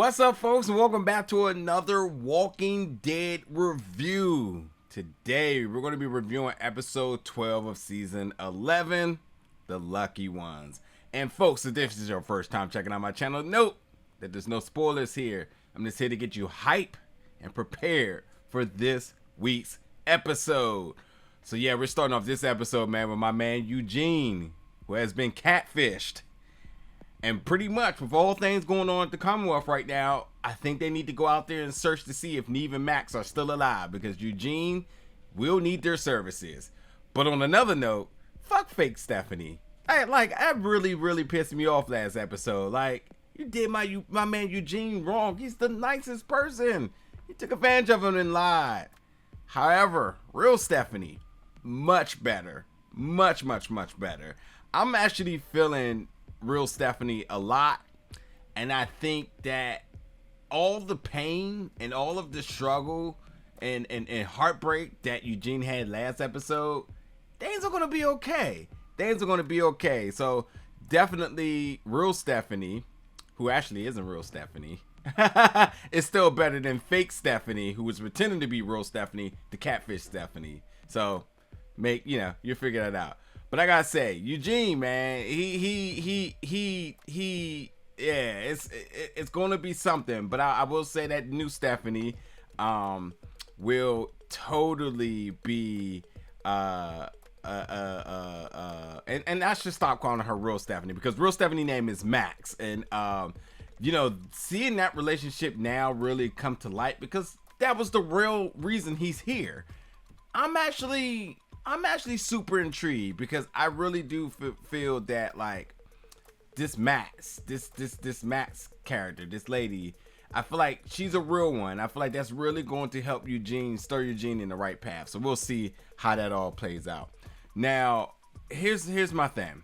What's up, folks, and welcome back to another Walking Dead review. Today, we're going to be reviewing episode 12 of season 11, The Lucky Ones. And folks, if this is your first time checking out my channel, note that there's no spoilers here. I'm just here to get you hype and prepared for this week's episode. So yeah, we're starting off this episode, man, with my man Eugene, who has been catfished. And pretty much with all things going on at the Commonwealth right now, I think they need to go out there and search to see if Neve and Max are still alive, because Eugene will need their services. But on another note, fuck fake Stephanie. That really pissed me off last episode. Like, you did my man Eugene wrong. He's the nicest person. You took advantage of him and lied. However, real Stephanie, much better. Much better. I'm actually feeling real Stephanie a lot, and I think that all the pain and all of the struggle and heartbreak that Eugene had last episode, things are gonna be okay. So definitely real Stephanie, who actually isn't real Stephanie, is still better than fake Stephanie, who was pretending to be real Stephanie, the catfish Stephanie. So you figure that out. But I gotta say, Eugene, man, it's gonna be something. But I will say that new Stephanie, will totally be, and I should stop calling her real Stephanie, because real Stephanie name is Max, and seeing that relationship now really come to light, because that was the real reason he's here. I'm actually super intrigued, because I really do feel that, like, this Max, this Max character, this lady, I feel like she's a real one. I feel like that's really going to help Eugene, stir Eugene in the right path. So we'll see how that all plays out. Now, here's my thing.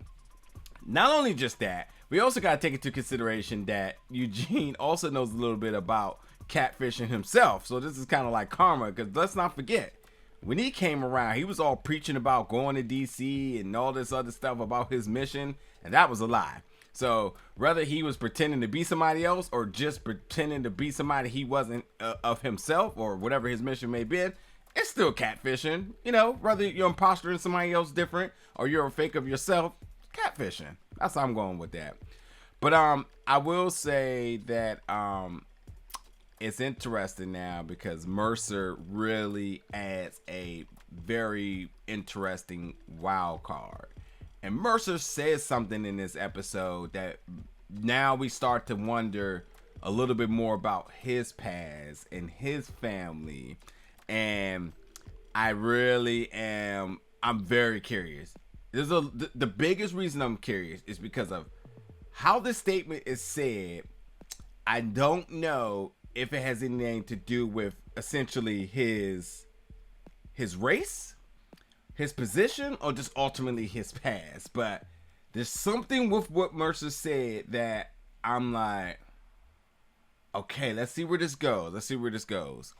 Not only just that, we also got to take into consideration that Eugene also knows a little bit about catfishing himself. So this is kind of like karma, because let's not forget, when he came around, he was all preaching about going to DC and all this other stuff about his mission, and that was a lie. So whether he was pretending to be somebody else or just pretending to be somebody he wasn't of himself, or whatever his mission may be, it's still catfishing. Whether you're imposter in somebody else different or you're a fake of yourself, catfishing. That's how I'm going with that. But I will say that it's interesting now, because Mercer really adds a very interesting wild card. And Mercer says something in this episode that now we start to wonder a little bit more about his past and his family. And I'm very curious. The biggest reason I'm curious is because of how this statement is said. I don't know if it has anything to do with essentially his race, his position, or just ultimately his past. But there's something with what Mercer said that I'm like, okay, let's see where this goes.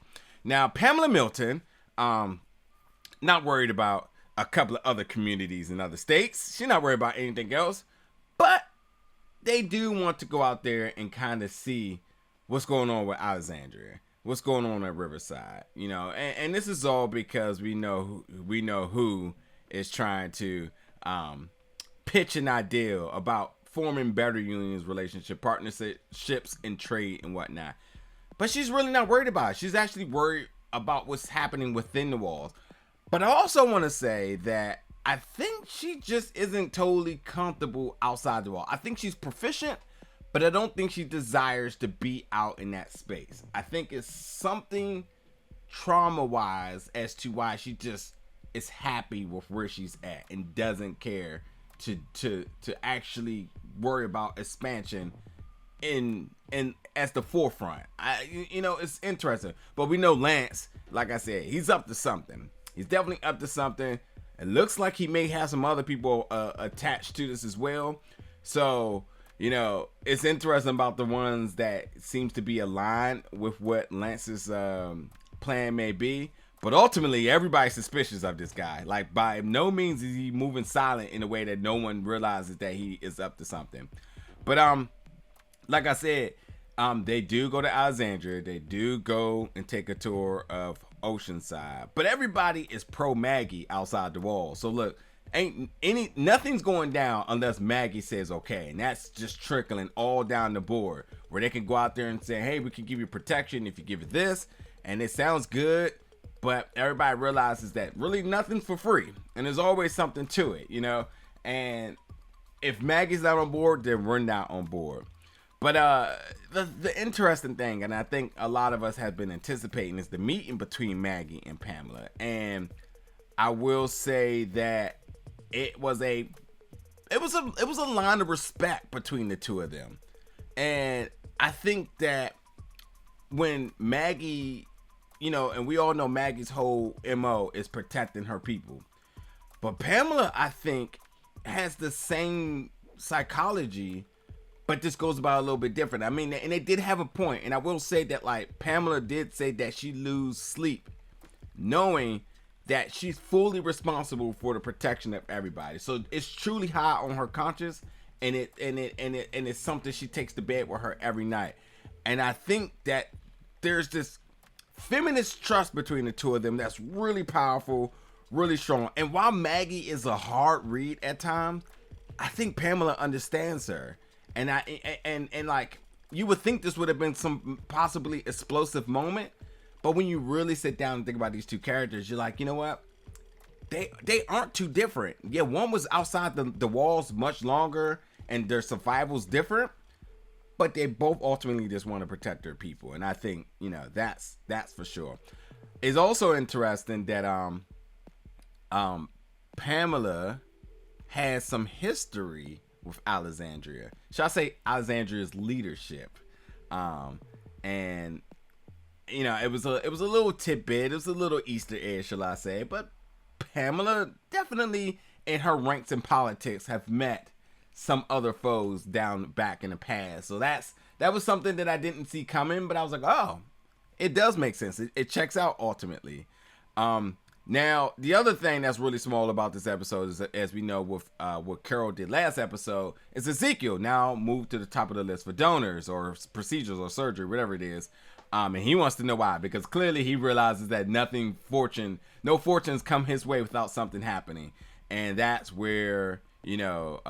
Now, Pamela Milton, not worried about a couple of other communities in other states. She's not worried about anything else. But they do want to go out there and kind of see what's going on with Alexandria, what's going on at Riverside, and this is all because we know who is trying to pitch an idea about forming better unions, relationship, partnerships, and trade and whatnot. But she's really not worried about it. She's actually worried about what's happening within the walls. But I also want to say that I think she just isn't totally comfortable outside the wall. I think she's proficient, but I don't think she desires to be out in that space. I think it's something trauma-wise as to why she just is happy with where she's at and doesn't care to actually worry about expansion in as the forefront. It's interesting. But we know Lance, like I said, he's up to something. He's definitely up to something. It looks like he may have some other people attached to this as well. So it's interesting about the ones that seems to be aligned with what Lance's plan may be. But ultimately, everybody's suspicious of this guy. Like, by no means is he moving silent in a way that no one realizes that he is up to something. But like I said, They do go to Alexandria. They do go and take a tour of Oceanside. But everybody is pro Maggie outside the wall. So look, nothing's going down unless Maggie says okay. And that's just trickling all down the board where they can go out there and say, hey, we can give you protection if you give it this. And it sounds good, but everybody realizes that really nothing's for free. And there's always something to it, you know? And if Maggie's not on board, then we're not on board. But the interesting thing, and I think a lot of us have been anticipating, is the meeting between Maggie and Pamela. And I will say that it was a line of respect between the two of them. And I think that when Maggie, you know, and we all know Maggie's whole MO is protecting her people. But Pamela, I think, has the same psychology, but this goes about a little bit different. I mean, and they did have a point, and I will say that, like, Pamela did say that she lose sleep knowing that she's fully responsible for the protection of everybody. So it's truly high on her conscience, and it's something she takes to bed with her every night. And I think that there's this feminist trust between the two of them that's really powerful, really strong. And while Maggie is a hard read at times, I think Pamela understands her. And like, you would think this would have been some possibly explosive moment, but when you really sit down and think about these two characters, you're like, you know what? They aren't too different. Yeah, one was outside the walls much longer, and their survival's different, but they both ultimately just want to protect their people. And I think, you know, that's for sure. It's also interesting that Pamela has some history with Alexandria. Should I say Alexandria's leadership? And you know, it was a little tidbit, it was a little Easter egg, shall I say? But Pamela definitely, in her ranks in politics, have met some other foes down back in the past. So that was something that I didn't see coming, but I was like, oh, it does make sense. It checks out ultimately. Now, the other thing that's really small about this episode is, as we know with what Carol did last episode, is Ezekiel now moved to the top of the list for donors or procedures or surgery, whatever it is. And he wants to know why, because clearly he realizes that no fortunes come his way without something happening. And that's where, you know,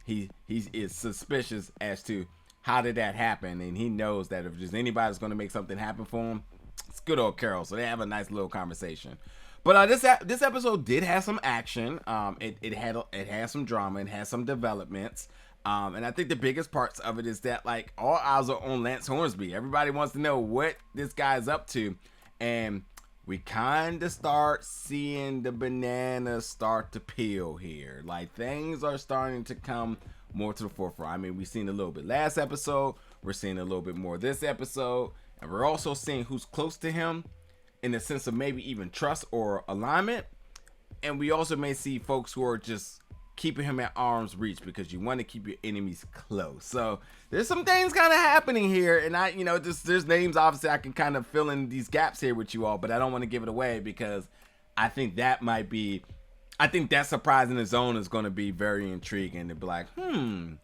he is suspicious as to how did that happen. And he knows that if there's anybody that's going to make something happen for him, it's good old Carol. So they have a nice little conversation. But this episode did have some action. It had some drama. It had some developments. And I think the biggest parts of it is that, like, all eyes are on Lance Hornsby. Everybody wants to know what this guy's up to. And we kind of start seeing the bananas start to peel here. Like, things are starting to come more to the forefront. I mean, we've seen a little bit last episode. We're seeing a little bit more this episode. And we're also seeing who's close to him, in the sense of maybe even trust or alignment. And we also may see folks who are just keeping him at arm's reach, because you want to keep your enemies close. So there's some things kind of happening here, and there's names obviously I can kind of fill in these gaps here with you all, but I don't want to give it away, because I think that surprise in its own is going to be very intriguing to be like, I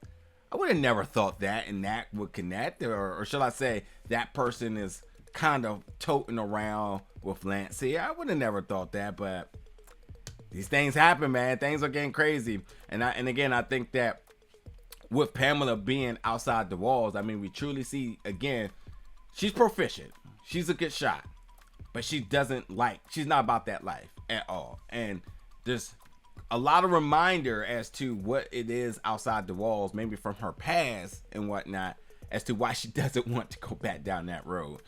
would have never thought that, and that would connect, or should I say that person is kind of toting around with Lance here. I would have never thought that, but these things happen, man. Things are getting crazy. And again, I think that with Pamela being outside the walls, I mean, we truly see, again, she's proficient. She's a good shot, but she's not about that life at all. And there's a lot of reminder as to what it is outside the walls, maybe from her past and whatnot, as to why she doesn't want to go back down that road.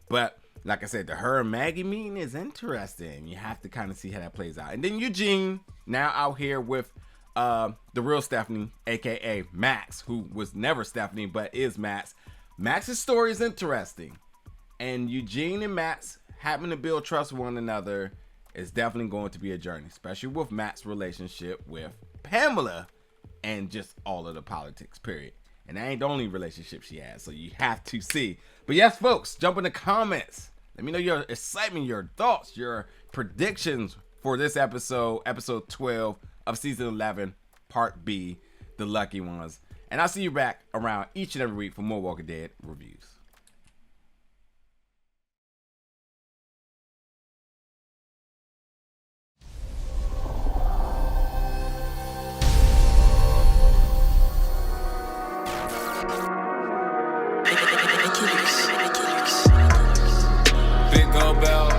But like I said, the her and Maggie meeting is interesting. You have to kind of see how that plays out. And then Eugene now out here with the real Stephanie, aka Max, who was never Stephanie but is Max. Max's story is interesting, and Eugene and Max having to build trust with one another is definitely going to be a journey, especially with Max's relationship with Pamela and just all of the politics, period. And that ain't the only relationship she has, so you have to see. But yes, folks, jump in the comments. Let me know your excitement, your thoughts, your predictions for this episode 12 of season 11, part B, The Lucky Ones. And I'll see you back around each and every week for more Walking Dead reviews. Big gold bell,